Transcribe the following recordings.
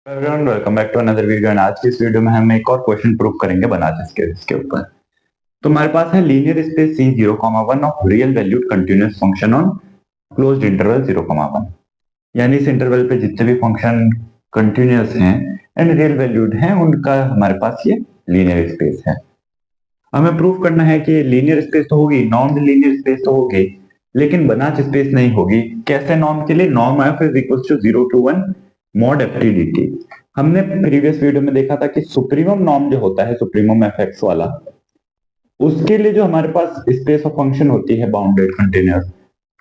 Everyone welcome back to another video and आज की इस वीडियो में हम एक और क्वेश्चन प्रूव करेंगे बनारस के इसके ऊपर। तो हमारे पास है linear space C 0,1 of real valued continuous function on closed interval 0,1। यानी इस इंटरवल पे जितने भी फंक्शन कंटीन्यूअस हैं एंड रियल वैल्यूड हैं उनका हमारे पास ये लीनियर स्पेस है। हमें प्रूव करना है कि लीनियर स्पेस तो होगी, नॉन लीनियर स्पेस तो होगी, लेकिन बनाच स्पेस नहीं होगी। कैसे नॉर्म के लिए? Norm of is equal to 0 to 1 mod ft dt। हमने प्रीवियस वीडियो में देखा था कि सुप्रीमम नॉर्म जो होता है, सुप्रीमम एफएक्स वाला, उसके लिए जो हमारे पास स्पेस ऑफ फंक्शन होती है बाउंडेड कंटीन्यूअस,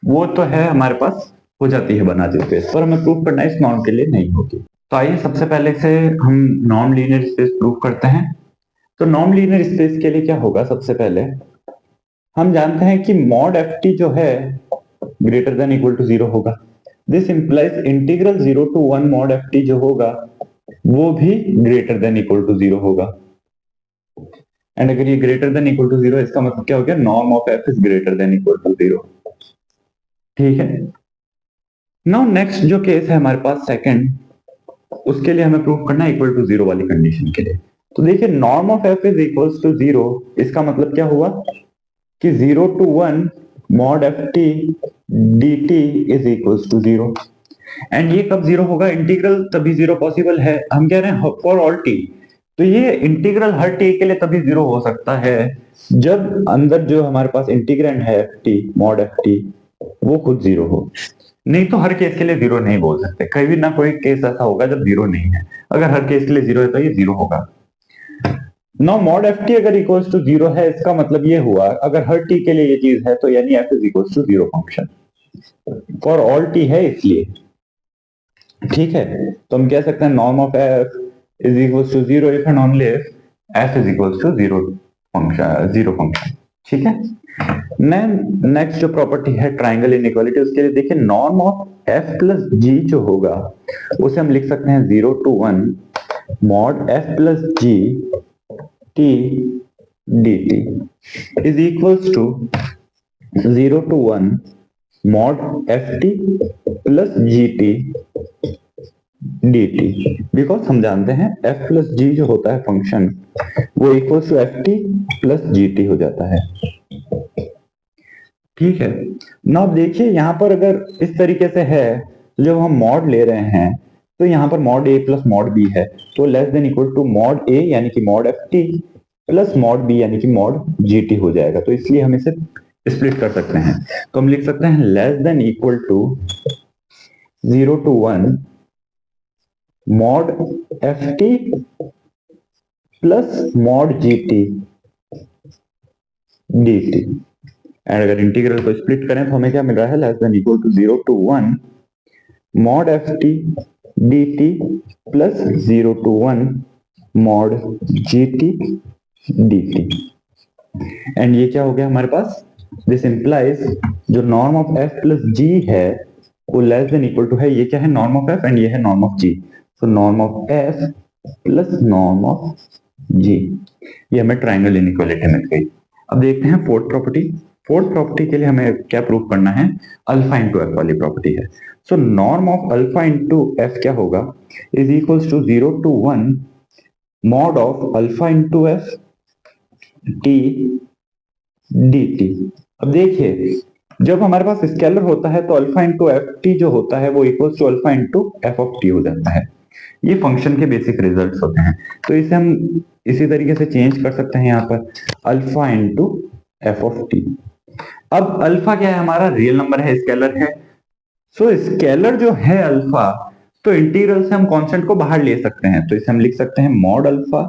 वो तो है हमारे पास हो जाती है बनाच स्पेस, पर हमें प्रूव करना है इस नॉर्म के लिए नहीं होगी। तो आइए सबसे पहले से हम नॉन लीनियर स्पेस प्रूव करते हैं। तो नॉन लीनियर स्पेस के लिए क्या होगा? सबसे पहले हम जानते हैं कि मॉड एफ टी जो है ग्रेटर देन इक्वल टू 0 होगा। This implies integral 0 to 1 mod f T जो होगा वो भी ग्रेटर देन इक्वल टू 0 होगा। एंड अगर ये ग्रेटर देन इक्वल टू 0 इसका मतलब क्या हो गया? Norm of f is greater than equal to 0। ठीक है। नाउ नेक्स्ट जो केस है हमारे पास सेकंड, उसके लिए हमें प्रूव करना है इक्वल टू 0 वाली कंडीशन के लिए। तो देखिए norm of f is equal to 0, इसका मतलब क्या हुआ कि 0 to 1 mod f t d t is equal to 0। And ये कब 0 होगा? इंटीग्रल तभी 0 पॉसिबल है। हम कह रहे हैं फॉर ऑल टी, तो ये इंटीग्रल हर टी के लिए तभी 0 हो सकता है जब अंदर जो हमारे पास इंटीग्रेंड है F T mod f T वो खुद 0 हो। नहीं तो हर केस के लिए 0 नहीं बोल सकते, कहीं ना कोई केस ऐसा होगा जब 0 नहीं है। अगर हर केस के लिए 0 है तो ये 0 होगा। नाउ मॉड एफ टी अगर इक्वल्स टू 0 है, इसका मतलब ये हुआ अगर हर टी के लिए ये चीज है तो यानी f is equals to 0 function for all t है इसलिए। ठीक है, तो हम कह सकते हैं norm of f is equals to 0 if and only if f is equals to 0 function. ठीक है। नेक्स्ट जो प्रॉपर्टी है ट्राइंगल इनइक्वालिटी, उसके लिए देखिए नॉर्म ऑफ एफ प्लस जी जो होगा उसे हम लिख सकते हैं 0 to 1 mod F plus G T dt is equals to 0 to 1 mod ft plus gt dt। Because हम जानते हैं f प्लस g जो होता है फंक्शन वो equals to ft plus gt हो जाता है। ठीक है। ना अब देखिए यहां पर अगर इस तरीके से है, जब हम मॉड ले रहे हैं तो यहां पर mod a plus mod b है, तो less than equal to mod a यानी कि mod f t plus mod b यानी कि मॉड जीटी हो जाएगा। तो इसलिए हम इसे स्प्लिट कर सकते हैं। तो हम लिख सकते हैं less than equal to 0 to 1 mod f t plus mod g t dt। And अगर इंटीग्रल को स्प्लिट करें तो हमें क्या मिल रहा है? Less than equal to 0 to 1 mod f T dt plus 0 to 1 mod g t dt। And ये क्या हो गया हमारे पास? दिस इंप्लाइज जो norm of f plus g है वो लेस देन इक्वल टू है, ये क्या है? नॉर्म ऑफ f एंड ये है norm of g। So norm of f plus norm of g, ये हमें ट्राइंगल इनइक्वालिटी मिल गई। अब देखते हैं फोर्थ प्रॉपर्टी। फोर्थ प्रॉपर्टी के लिए हमें क्या प्रूव करना है? अल्फा इंटू एफ वाली प्रॉपर्टी है। So norm of alpha into F क्या होगा? Is equals to 0 to 1 mod of alpha into F T dt। अब देखिए जब हमारे पास स्केलर होता है तो अल्फा इंटू एफ टी जो होता है वो equals to alpha into f of t हो जाता है। ये फंक्शन के बेसिक रिजल्ट्स होते हैं। तो इसे हम इसी तरीके से चेंज कर सकते हैं यहाँ पर alpha into f of T. अब अल्फा क्या है? हमारा रियल नंबर है, स्केलर है। सो स्केलर जो है अल्फा, तो इंटीग्रल से हम कांस्टेंट को बाहर ले सकते हैं। तो इसे हम लिख सकते हैं mod alpha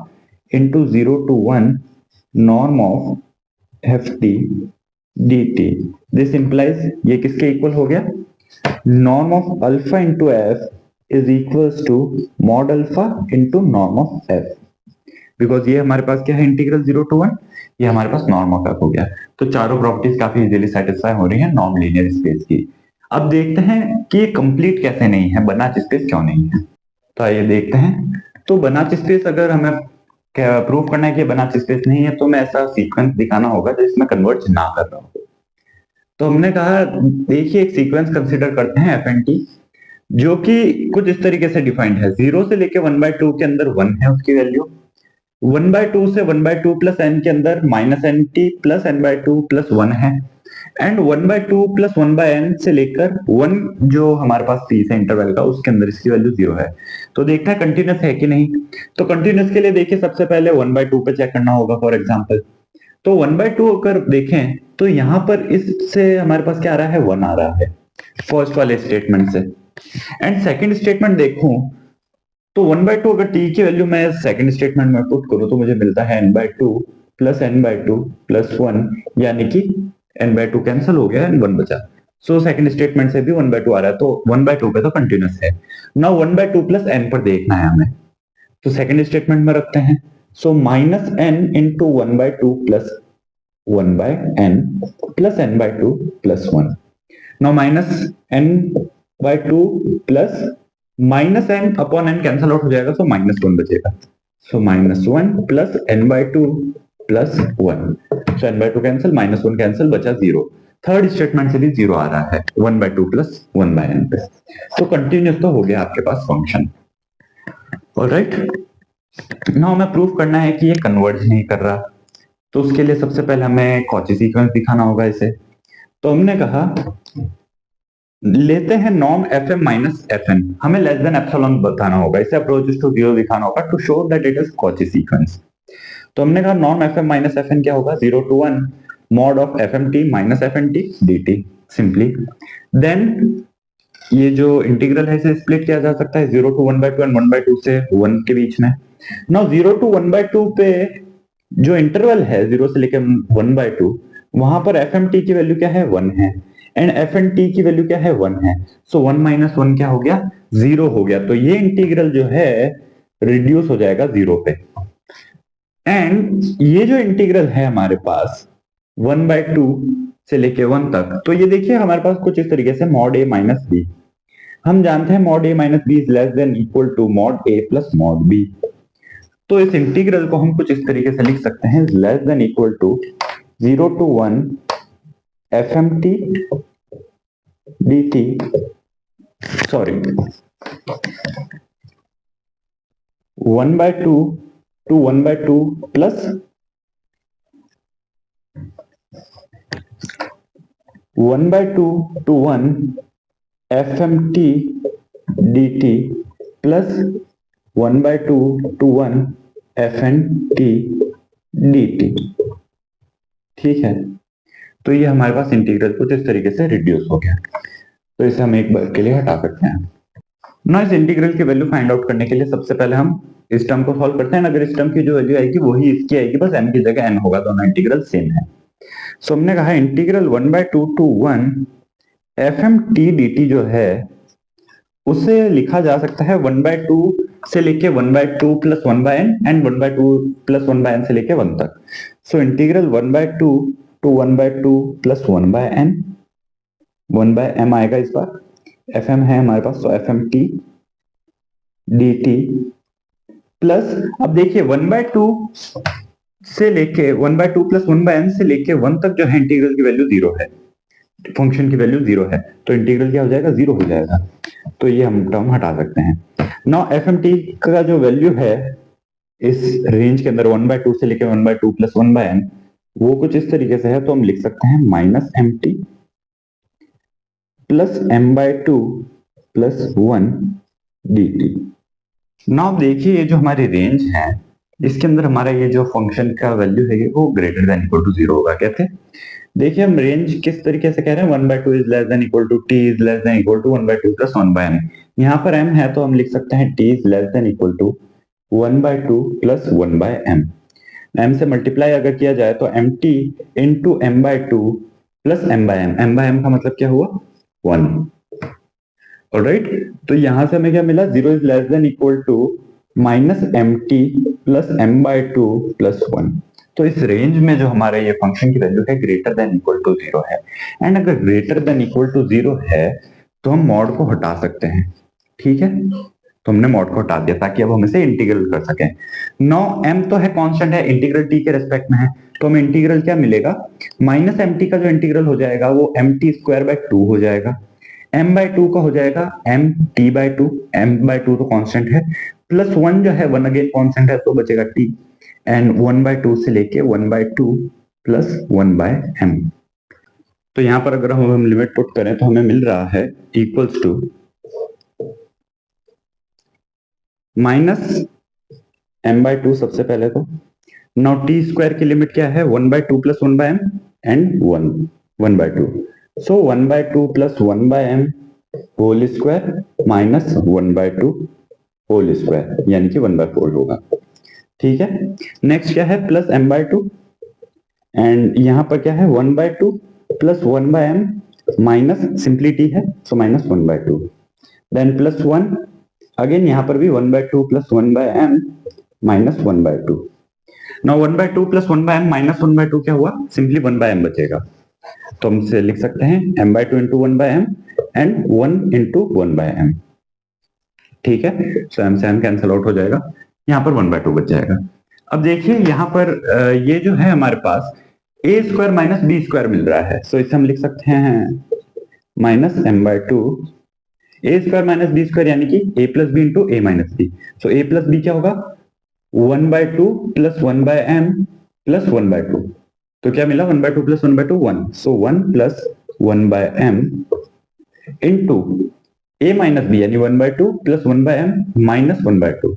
into 0 to 1 norm of f T dt। This implies ये किसके इक्वल हो गया? Norm of alpha into f is equals to mod alpha into norm of f. Because ये हमारे पास क्या है? इंटीग्रल 0 to 1, ये हमारे पास नॉर्म ऑफ एफ हो गया। तो चारों प्रॉपर्टीज काफी इजीली सेटिस्फाई हो रही है नॉन लीनियर स्पेस की। अब देखते हैं कि ये कंप्लीट कैसे नहीं है, बनाच स्पेस क्यों नहीं है। तो आइए देखते हैं। तो बनाच स्पेस अगर हमें प्रूव करना है कि बनाच स्पेस नहीं है तो मैं ऐसा सीक्वेंस दिखाना होगा जिसमें कन्वर्ज ना कर रहा हो। तो हमने कहा देखिए एक सीक्वेंस कंसीडर करते हैं एफ एंड टी। जो कि कुछ इस तरीके से डिफाइंड है, 0 से लेके 1/2 के अंदर 1 है उसकी वैल्यू, 1/2 से 1/2 प्लस एन के अंदर minus n t plus n by two plus 1 है, एंड 1/2 प्लस 1/n से लेकर 1 जो हमारे पास पीस है इंटरवल का, उसके अंदर इसकी वैल्यू 0 है। तो देखना है कंटिन्यूस है कि नहीं। तो कंटिन्यूस के लिए देखिए सबसे पहले 1/2 पे चेक करना होगा फॉर एग्जांपल। तो 1/2 अगर देखें तो यहां पर इससे हमारे पास क्या आ रहा है, 1 आ रहा है फर्स्ट वाले स्टेटमेंट से। एंड सेकंड स्टेटमेंट देखूं तो 1/2 अगर t की वैल्यू मैं सेकंड स्टेटमेंट में पुट करूं तो मुझे मिलता है n/2 प्लस n/2 प्लस 1, यानी कि n/2 कैंसिल हो गया एंड 1 बचा। सो सेकंड स्टेटमेंट से भी 1/2 आ रहा है, तो 1/2 पे तो कंटिन्यूस है। नाउ 1/2 प्लस n पर देखना है हमें, तो सेकंड स्टेटमेंट में रखते हैं। So minus n into 1/2 plus 1/n plus n/2 plus 1। Now minus n/2 plus minus n upon n cancel out हो जाएगा, सो -1 बचेगा। So -1 plus n/2 plus 1, so n/2 cancel, -1 cancel, बचा 0। थर्ड स्टेटमेंट से भी 0 आ रहा है 1/2 प्लस 1/n पे। तो कंटिन्यूस तो हो गया आपके पास फंक्शन। ऑलराइट, नाउ हमें प्रूफ करना है कि ये कन्वर्ज नहीं कर रहा। तो उसके लिए सबसे पहले हमें कॉची सीक्वेंस दिखाना होगा इसे। तो हमने कहा लेते हैं नॉर्म fm माइनस fn, हमें लेस देन एप्सिलॉन बताना होगा, इसे अप्रोचेस टू 0 दिखाना होगा to show that it is Cauchy sequence. तो हमने कहा नॉर्म fm माइनस fn क्या होगा, 0 to 1 mod of fmt minus fnt dt simply. Then ये जो इंटीग्रल है इसे स्प्लिट किया जा सकता है 0 to 1/2 एंड 1/2 से 1 के बीच में। नाउ 0 to 1/2 पे जो इंटरवल है 0 से लेकर 1/2, वहां पर fmt की वैल्यू क्या है, 1 है, एंड fnt की वैल्यू क्या है, 1 है। सो 1 माइनस 1 क्या हो गया, 0 हो गया। तो ये इंटीग्रल जो है रिड्यूस हो जाएगा 0 पे। एंड ये जो इंटीग्रल है हमारे पास 1/2 से लेके 1 तक, तो ये देखिए हमारे पास कुछ इस तरीके से मॉड a माइनस बी। हम जानते हैं mod a minus b is less than equal to mod a plus mod b। तो इस इंटीग्रल को हम कुछ इस तरीके से लिख सकते हैं, less than equal to 0 to 1 fmt dt, sorry 1/2 to 1/2 plus 1/2 to 1 fmt dt plus 1/2 to 1 fnt dt। ठीक है, तो ये हमारे पास इंटीग्रल कुछ इस तरीके से रिड्यूस हो गया। तो इसे हम एक बार के लिए हटा सकते हैं। ना इस इंटीग्रल की वैल्यू फाइंड आउट करने के लिए सबसे पहले हम इस टर्म को सॉल्व करते हैं। अगर इस टर्म की जो वैल्यू आएगी वही इसकी आएगी, बस m की जगह n होगा, दोनों इंटीग्रल सेम है। सो हमने कहा इंटीग्रल 1/2 to 1 fmt dt जो है उसे लिखा जा सकता है 1/2 से लेके 1/2 plus 1/n and 1/2 plus 1/n से लेके 1 तक। So integral 1/2 to 1/2 plus 1/n, 1/m आएगा इस बार, fm है हमारे पास, तो fmt dt प्लस, अब देखिए 1/2 से लेके 1/2 प्लस 1/n से लेके 1 तक जो है इंटीग्रल की वैल्यू 0 है, फंक्शन की वैल्यू 0 है, तो इंटीग्रल क्या हो जाएगा, 0 हो जाएगा। तो ये हम टर्म हटा सकते हैं। नाउ fmt का जो वैल्यू है इस रेंज के अंदर 1/2 से लेके 1/2 प्लस 1/n, वो कुछ इस तरीके से है, तो हम लिख सकते हैं minus mt plus m/2 plus 1 dt। Now देखिए ये जो हमारी रेंज है इसके अंदर हमारा ये जो फंक्शन का वैल्यू है वो ग्रेटर देन इक्वल टू 0 होगा। कहते हैं देखिए हम रेंज किस तरीके से कह रहे हैं, 1/2 is less than equal to t is less than equal to 1/2 plus 1/n। यहाँ पर m है तो हम लिख सकते हैं t is less than equal to 1/2 plus 1/m। m से मल्टीप्लाई अगर किया जाए तो mt into m/2 plus m/m, m/m का मतलब क्या हुआ, 1। ऑलराइट, तो यहां से हमें क्या मिला, 0 is less than equal to minus mt plus m/2 plus 1। तो इस रेंज में जो हमारा ये फंक्शन की वैल्यू है ग्रेटर देन इक्वल टू 0 है। एंड अगर ग्रेटर देन इक्वल टू 0 है तो हम मॉड को हटा सकते हैं। ठीक है, तो हमने मॉड को हटा दिया ताकि अब हम इसे इंटीग्रल कर सकें। नो m तो है कांस्टेंट है, इंटीग्रल t के रेस्पेक्ट में है, तो हमें इंटीग्रल क्या मिलेगा, माइनस mt का जो इंटीग्रल हो जाएगा वो mt² बाय 2 हो जाएगा, m/2 का हो जाएगा mt/2, m/2 तो कांस्टेंट है, प्लस 1 जो है 1 अगेन कांस्टेंट है तो बचेगा t, एंड 1/2 से लेके 1/2 प्लस 1/m। तो यहां पर अगर हम लिमिट पुट करें तो हमें मिल रहा है इक्वल्स टू माइनस m/2 सबसे पहले तो। नाउ टी स्क्वायर की लिमिट क्या है, 1/2 plus 1/m and 1/2, so 1/2 plus 1/m whole square minus 1/2 whole square, यानी कि 1/4 होगा। ठीक है, नेक्स्ट क्या है, प्लस m/2, एंड यहां पर क्या है 1/2 प्लस 1/m माइनस सिंपलिटी है so minus 1/2, then plus 1, again यहां पर भी 1/2 plus 1/m minus 1/2। Now 1/2 plus 1/m minus 1/2 क्या हुआ, सिंपली 1/m बचेगा, तो हम इसे लिख सकते हैं m/2 into 1/m and 1 into 1/m। ठीक है, सो m से m कैंसिल आउट हो जाएगा, यहाँ पर 1/2 बच जाएगा। अब देखिए यहाँ पर ये जो है हमारे पास a square minus B square मिल रहा है, सो इसे हम लिख सकते हैं minus m/2 a square minus B square, यानी कि a plus B into a minus B. So a plus B क्या होगा, 1/2 प्लस 1/m प्लस 1/2, तो क्या मिला 1/2 plus 1/2 1, so 1 plus 1/m into a minus b यानी 1/2 प्लस 1/m माइनस 1/2,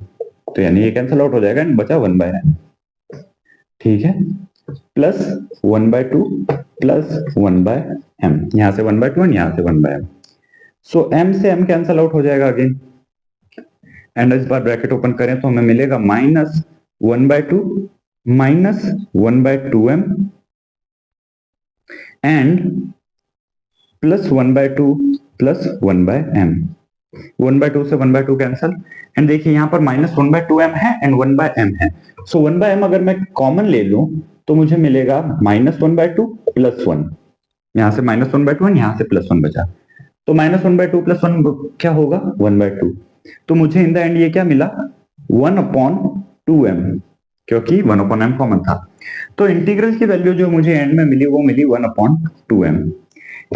तो यानी ये कैंसिल आउट हो जाएगा एंड बचा 1/m। ठीक है, प्लस 1/2 प्लस 1/m, यहां से 1/2 एंड यहां से 1/m, सो m से m कैंसिल आउट हो जाएगा अगेन, एंड इस बार ब्रैकेट ओपन करें तो हमें मिलेगा minus 1/2 minus 1/2m and plus 1/2 plus 1/m, 1/2 से 1/2 कैंसिल, एंड देखिए यहाँ पर माइनस 1/2m है एंड 1/m है, सो 1/m अगर मैं कॉमन ले लूं तो मुझे मिलेगा माइनस 1/2 प्लस 1, यहां से माइनस 1/2 एंड यहां से प्लस 1 बचा, तो माइनस 1/2 प्लस 1 क्या होगा 1/2, तो मुझे इन द एंड ये क्या मिला 1/2m, क्योंकि 1/m कॉमन था, तो इंटीग्रल की वैल्यू जो मुझे एंड में मिली वो मिली 1/2m।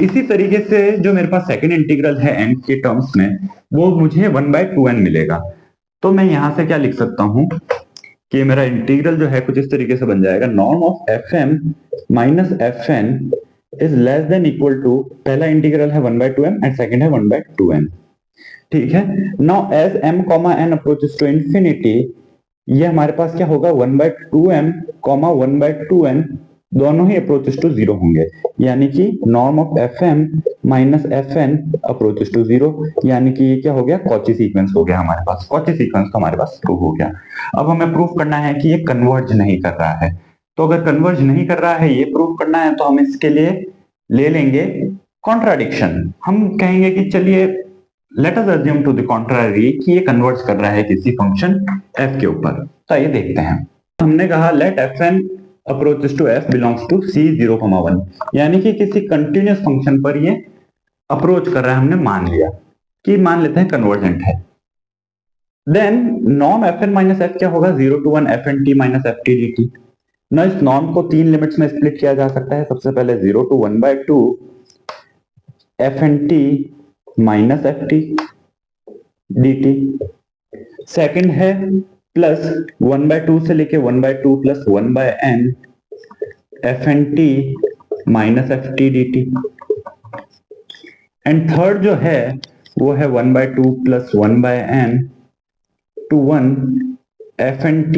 इसी तरीके से जो मेरे पास सेकंड इंटीग्रल है n के टर्म्स में वो मुझे 1/2n मिलेगा, तो मैं यहां से क्या लिख सकता हूं कि मेरा इंटीग्रल जो है कुछ इस तरीके से बन जाएगा, norm of fm minus fn is less than equal to, पहला इंटीग्रल है 1/2m एंड सेकंड है 1/2n। ठीक है, now as m comma n approaches to infinity, ये हमारे पास क्या होगा 1/2m कॉमा 1/2n दोनों ही अप्रोचेस टू 0 होंगे, यानी कि norm of fm minus fn approaches to 0, यानी कि ये क्या हो गया कॉची सीक्वेंस हो गया हमारे पास, कॉची सीक्वेंस तो हमारे पास प्रूव हो गया। अब हमें प्रूव करना है कि ये कन्वर्ज नहीं कर रहा है, तो अगर कन्वर्ज नहीं कर रहा है ये प्रूव करना है तो हम इसके लिए ले लेंगे कॉन्ट्राडिक्शन, हम कहेंगे कि चलिए let us assume to the contrary कि ये कन्वर्ज कर रहा है किसी फंक्शन f के ऊपर, तो ये देखते हैं। हमने कहा let fn approaches to f belongs to c0,1, यानी कि किसी कंटिन्यूअस फंक्शन पर ये अप्रोच कर रहा है, हमने मान लिया कि मान लेते हैं कन्वर्जेंट है, then norm fn minus f क्या होगा 0 to 1 fnt minus ft dt। ना इस नॉर्म को तीन लिमिट्स में स्प्लिट किया जा सकता है, सबसे पहले 0 to 1/2 fnt minus ft dt, second है प्लस 1/2 से लेके 1/2 plus 1/n fnt minus ft dt, and third जो है वो है 1/2 plus 1/n to 1 fnt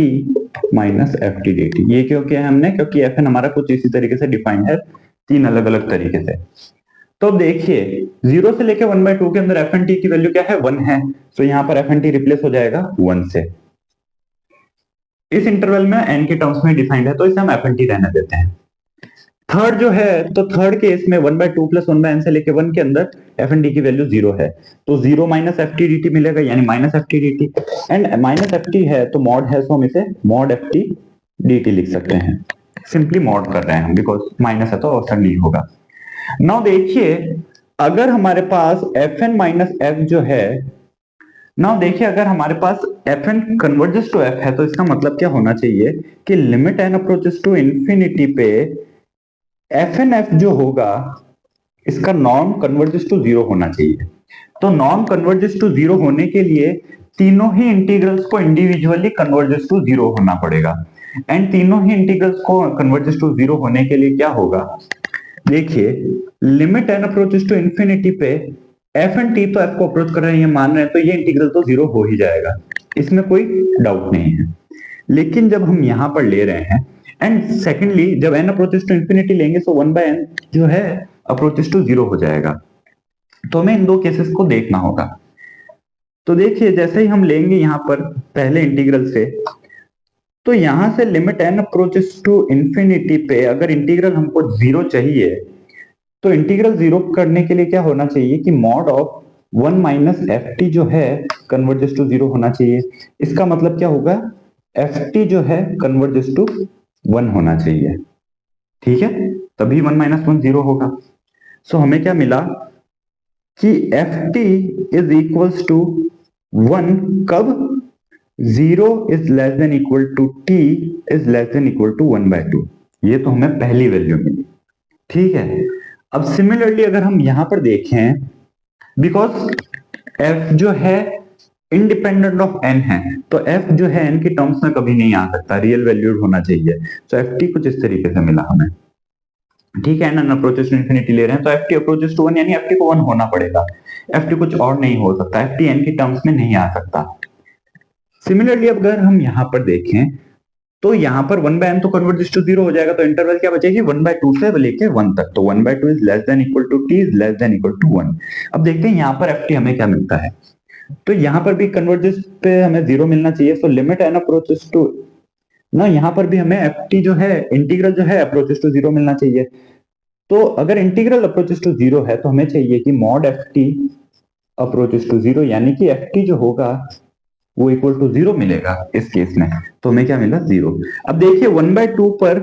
minus ft dt। ये क्यों किया है हमने, क्योंकि fn हमारा कुछ इसी तरीके से डिफाइंड है तीन अलग अलग तरीके से। तो देखिए 0 से लेके 1/2 के अंदर fnt की वैल्यू क्या है 1 है, तो यहां पर fnt रिप्लेस हो जाएगा 1 से, इस इंटरवल में n के टर्म्स में डिफाइंड है तो इसे हम fnt रहने देते हैं। थर्ड जो है, तो थर्ड केस में 1/2 प्लस 1/n से लेके 1 के अंदर fnt की वैल्यू 0 है, तो 0 माइनस ft dt मिलेगा, यानी minus ft dt, and minus ft है तो मॉड है सो हम इसे मॉड ft dt लिख सकते हैं, सिंपली मॉड कर रहे हैं हम बिकॉज माइनस है तो ऑप्शन नहीं होगा। नाउ देखिए अगर हमारे पास fn माइनस f जो है, नाउ देखिए अगर हमारे पास fn कन्वर्जेस टू f है तो इसका मतलब क्या होना चाहिए कि limit n approaches to infinity पे fn f जो होगा इसका नॉर्म कन्वर्जेस टू जीरो होना चाहिए। तो नॉर्म कन्वर्जेस टू जीरो होने के लिए तीनों ही इंटीग्रल्स को इंडिविजुअली कन्वर्जेस टू जीरो होना पड़ेगा। एंड तीनों ही इंटीग्रल्स को कन्वर्जेस टू जीरो होने के लिए क्या होगा, देखिए limit n approaches to infinity पे एफ एंड टी तो एफ को अप्रोच कर रहे हैं, ये मान रहे हैं, तो ये इंटीग्रल तो जीरो हो ही जाएगा, इसमें कोई डाउट नहीं है। लेकिन जब हम यहां पर ले रहे हैं एंड सेकेंडली जब एन अप्रोचेस टू इंफिनिटी लेंगे तो वन बाय एन जो है अप्रोचेस टू जीरो हो जाएगा। तो हमें इन दो केसेस को देखना होगा। तो देखिए जैसे ही हम लेंगे यहां पर पहले इंटीग्रल से, तो यहां से limit n approaches to infinity पे अगर इंटीग्रल हमको जीरो चाहिए तो इंटीग्रल जीरो करने के लिए क्या होना चाहिए कि mod of 1 minus F T जो है कन्वर्जेस टू जीरो होना चाहिए। इसका मतलब क्या होगा, एफ टी जो है कन्वर्जेस टू 1 होना चाहिए, ठीक है, तभी 1 माइनस 1 जीरो होगा। सो हमें क्या मिला कि f t is equals to 1 कब, 0 is less than equal to t is less than equal to 1/2। ये तो हमें पहली वैल्यू मिली, ठीक है। अब सिमिलरली अगर हम यहां पर देखें, बिकॉज f जो है इंडिपेंडेंट ऑफ n है, तो f जो है n की टर्म्स में कभी नहीं आ सकता, रियल वैल्यूड होना चाहिए। तो ft कुछ इस तरीके से मिला हमें, ठीक है, n अप्रोचेस टू इंफिनिटी ले रहे हैं तो ft अप्रोचेस टू 1 यानी ft को 1 होना पड़ेगा, ft कुछ और नहीं हो सकता, ft n की टर्म्स में नहीं आ सकता। सिमिलरली अगर हम यहां पर देखें तो यहां पर 1/n तो कन्वर्जेस टू जीरो हो जाएगा, तो इंटरवल क्या बचेगी 1/2 से लेके 1 तक, तो 1/2 is less than equal to t is less than equal to 1। अब देखते हैं यहां पर ft हमें क्या मिलता है। तो यहां पर भी कन्वर्जेस पे हमें जीरो मिलना चाहिए, so limit n approaches to ना, यहां पर भी हमें ft जो है इंटीग्रल जो है अप्रोचेस टू जीरो मिलना चाहिए। तो अगर इंटीग्रल अप्रोचेस टू जीरो है तो हमें चाहिए कि mod ft approaches to zero, यानी कि ft जो होगा वो इक्वल टू जीरो मिलेगा इस केस में। तो हमें क्या मिला, जीरो। अब देखिए 1/2 पर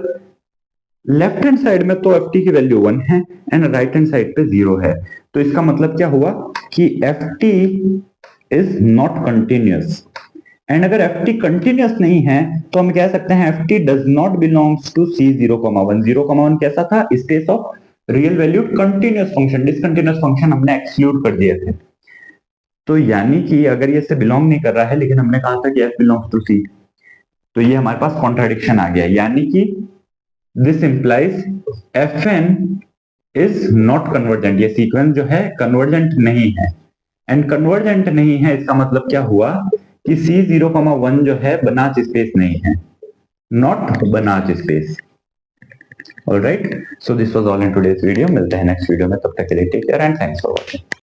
लेफ्ट हैंड साइड में तो ft की वैल्यू 1 है एंड राइट हैंड साइड पे 0 है, तो इसका मतलब क्या हुआ कि ft is not continuous. And अगर ft कंटिन्यूअस नहीं है तो हम कह सकते हैं ft does not belongs to c 0,1। 0,1 कैसा था, space of real valued continuous function, discontinuous function हमने एक्सक्लूड कर दिए थे। तो यानी कि अगर ये इससे बिलोंग नहीं कर रहा है, लेकिन हमने कहा था कि f बिलोंग्स टू c, तो ये हमारे पास कॉन्ट्राडिक्शन आ गया, यानी कि this implies fn is not convergent, ये सीक्वेंस जो है कन्वर्जेंट नहीं है। एंड कन्वर्जेंट नहीं है इसका मतलब क्या हुआ कि c 0,1 जो है बनाच स्पेस नहीं है, not Banach space. Alright, so this was all in today's video. मिलते हैं नेक्स्ट वीडियो में, तब तक के लिए take care and thanks for watching.